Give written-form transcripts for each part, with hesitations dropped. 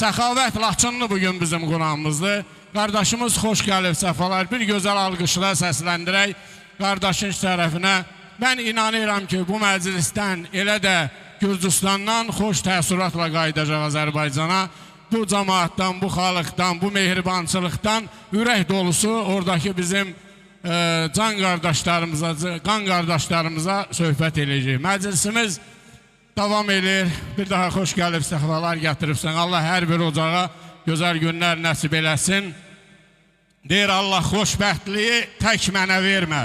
Səxavət Laçınlı bugün bizim qonağımızdır. Qardaşımız xoş gəlib, səfalar. Bir gözəl alqışla səsləndirək qardaşın tərəfinə. Mən inanıram ki, bu məclisdən elə də Gürcüstandan xoş təəssüratla qayıdacaq Azərbaycana. Bu cəmaatdan, bu xalqdan, bu mehribançılıqdan ürək dolusu oradakı bizim can qardaşlarımıza, qan qardaşlarımıza söhbət eləyəcək. Məclisimiz davam edir. Bir daha xoş gəlib, səxvalar gətiribsən. Allah hər bir ocağa gözəl günlər nəsib eləsin. Deyir Allah, xoşbəxtliyi tək mənə vermə.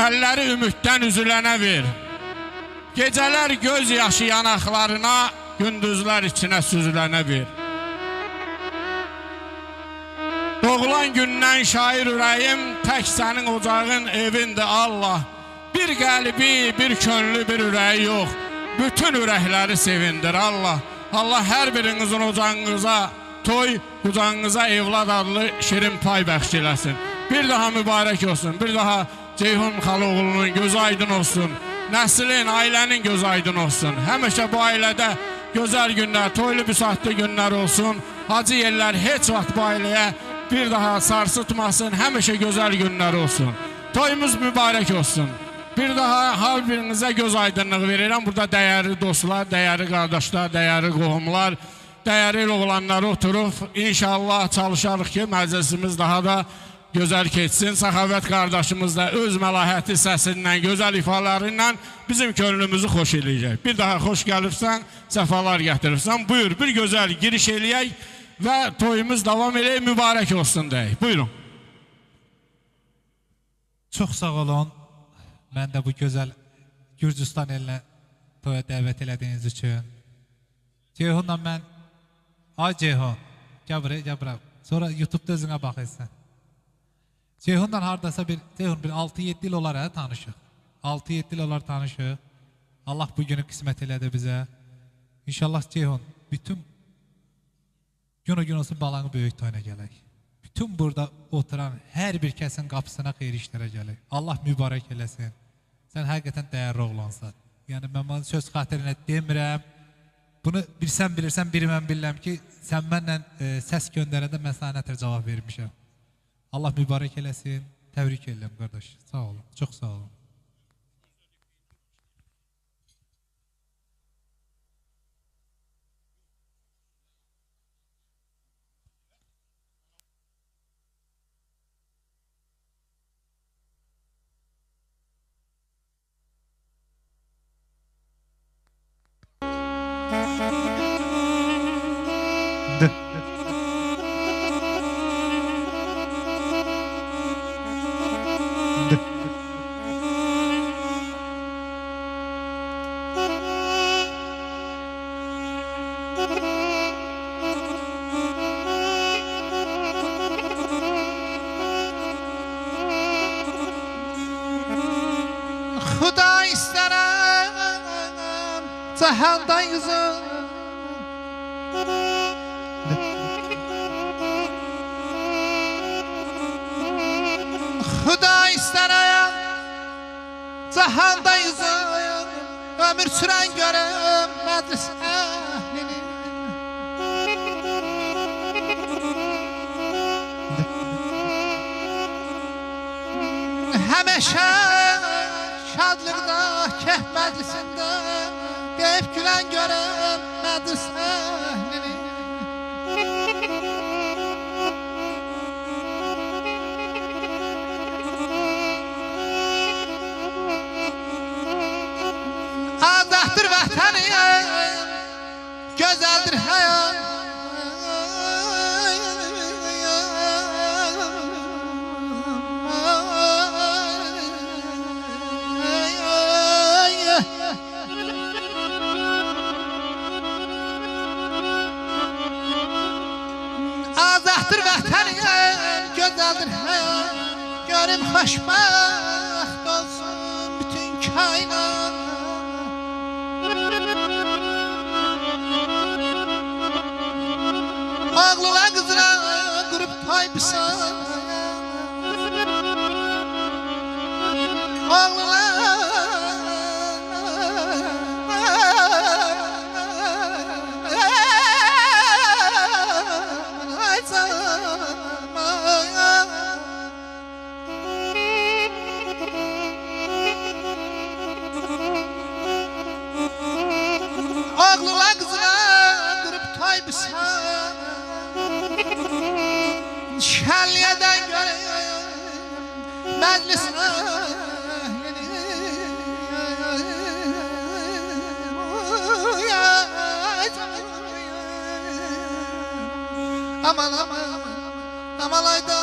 Əlləri ümiddən üzülənə ver. Gecələr göz yaşı yanaqlarına, gündüzlər içinə süzülənə ver. Doğulan gündən şair ürəyim, tək sənin ocağın evindir Allah. Bir qəlbi, bir könlü, bir ürəyi yox. Bütün ürəkləri sevindir Allah. Allah hər birinizin ocağınıza toy, qucağınıza evlad adlı şirin pay bəxş eləsin. Bir daha mübarək olsun, bir daha Ceyhun Xaloğlu'nun gözü aydın olsun. Nəslin, ailənin gözü aydın olsun. Həmişə bu ailədə gözəl günlər, toylu büsatlı günlər olsun. Hacı yerlər heç vaxt bu ailəyə bir daha sarsıtmasın. Həmişə gözəl günlər olsun. Toyumuz mübarək olsun. Bir daha hər birinizə göz aydınlığı verirəm. Burada dəyərli dostlar, dəyərli qardaşlar, dəyərli qohumlar, dəyərli oğlanlar oturub. İnşallah çalışarıq ki, məclisimiz daha da gözəl keçsin. Səxavət qardaşımız da öz məlahəti səsindən, gözəl ifaları ilə bizim könlümüzü xoş eləyəcək. Bir daha xoş gəlibsən, səfalar gətiribsən. Buyur, bir gözəl giriş eləyək və toyumuz davam eləyək, mübarək olsun deyək. Buyurun. Çox sağ olun. Mən də bu gözəl Gürcüstan elinə toya dəvət elədiyiniz üçün. Ceyhunla mən, ay Ceyhun, gəl buraya. Sonra YouTube'da özünə baxırsan. Ceyhundan haradasa Ceyhun bir 6-7 il olar tanışıq. 6-7 il olar tanışıq. Allah bu günü qismət elədi bizə. İnşallah Ceyhun, bütün gün olsun balanı böyük toyuna gələk. Bütün burada oturan hər bir kəsin qapısına xeyir işlərə gəlir. Allah mübarək eləsin. Sən həqiqətən dəyərli oğlansan. Yəni, mən söz xatirinə demirəm. Bunu bilsən bilirsən, biri mən bilirəm ki, sən mənlə səs göndərəndə mən sənə nətər cavab vermişəm. Allah mübarək eləsin. Təbrik edirəm, qardaş. Sağ olun, çox sağ olun. Xuda istərəm cəhəndə yüzüm Xuda istərəm cəhəndə yüzüm ömür sürən görüm məclis əhlini Həməşə şadlıqda, keh məclisində deyib gülən görəm məclis əhlini Azaddır vətəni, gözəldir həyat Azaddır vətənim, gözəldir həyat Görüm xoşbəxt olsun bütün kainat Ağlığa qızına qırıb taybisan Ağlığa şəlliyədən görüm məclis əhlini. Aman aman aman ayda